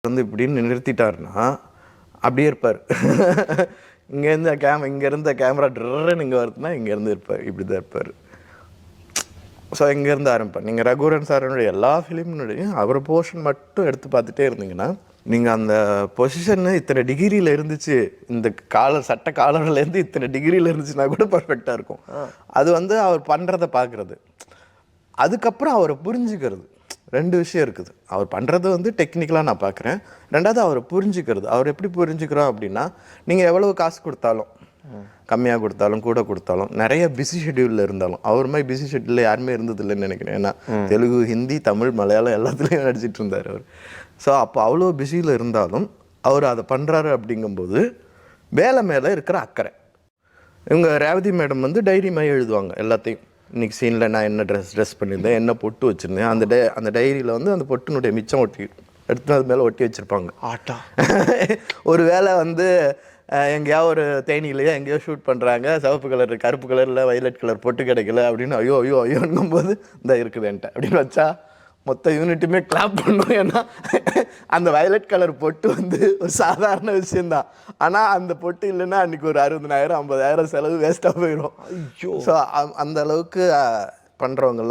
வந்து இப்படின்னு நிறுத்திட்டாருன்னா அப்படியே இருப்பார். இங்கேருந்து கேமரா ட்ருன்னு இங்கே வருதுன்னா இங்கேருந்து இருப்பார், இப்படி தான் இருப்பார். ஸோ இங்கேருந்து ஆரம்பிப்பார். நீங்கள் ரகுவரன் சாரனுடைய எல்லா ஃபிலிம்னுடையும் அவர் போர்ஷன் மட்டும் எடுத்து பார்த்துட்டே இருந்தீங்கன்னா நீங்கள் அந்த பொசிஷன் இத்தனை டிகிரியில் இருந்துச்சு, இந்த சட்ட காலர்லேருந்து இத்தனை டிகிரியில் இருந்துச்சுன்னா கூட பர்ஃபெக்டாக இருக்கும். அது வந்து அவர் பண்ணுறதை பார்க்குறது, அதுக்கப்புறம் அவரை புரிஞ்சுக்கிறது. 2 விஷயம் இருக்குது. அவர் பண்ணுறது வந்து டெக்னிக்கலாக நான் பார்க்குறேன். 2வது அவரை புரிஞ்சுக்கிறது. அவர் எப்படி புரிஞ்சுக்கிறோம் அப்படின்னா, நீங்கள் எவ்வளவு காசு கொடுத்தாலும், கம்மியாக கொடுத்தாலும் கூட கொடுத்தாலும், நிறைய பிஸி ஷெட்யூலில் இருந்தாலும், அவர் மாதிரி பிஸி ஷெட்யூலில் யாருமே இருந்ததில்லைன்னு நினைக்கிறேன். ஏன்னா தெலுங்கு, ஹிந்தி, தமிழ், மலையாளம் எல்லாத்துலேயும் நடிச்சிட்டு இருந்தார் அவர். ஸோ அப்போ அவ்வளோ பிஸியில் இருந்தாலும் அவர் அதை பண்ணுறாரு. அப்படிங்கும்போது வேலை மேலே இருக்கிற அக்கறை. இவங்க ரேவதி மேடம் வந்து டைரி மாதிரி எழுதுவாங்க எல்லாத்தையும். இன்றைக்கி சீனில் நான் என்ன ட்ரெஸ் பண்ணியிருந்தேன், என்ன பொட்டு வச்சுருந்தேன், அந்த டைரியில் வந்து அந்த பொட்டினுடைய மிச்சம் எடுத்து அது மேலே ஒட்டி வச்சுருப்பாங்க. ஒரு வேளை வந்து எங்கேயாவது ஒரு தேனியிலையோ எங்கேயோ ஷூட் பண்ணுறாங்க, சிவப்பு கலர் கருப்பு கலரில் வைலட் கலர் பொட்டு கிடைக்கல அப்படின்னு ஐயோங்கும்போது இந்த இருக்குதுன்ட்டு அப்படின்னு வச்சா மொத்த யூனிட்டுமே கிளாப் பண்ணும். ஏன்னா அந்த வயலட் கலர் பொட்டு வந்து ஒரு சாதாரண விஷயந்தான். ஆனால் அந்த பொட்டு இல்லைன்னா அன்றைக்கி ஒரு 60,000 50,000 செலவு வேஸ்ட்டாக போயிடும். ஸோ அந்த அளவுக்கு பண்ணுறவங்கலாம்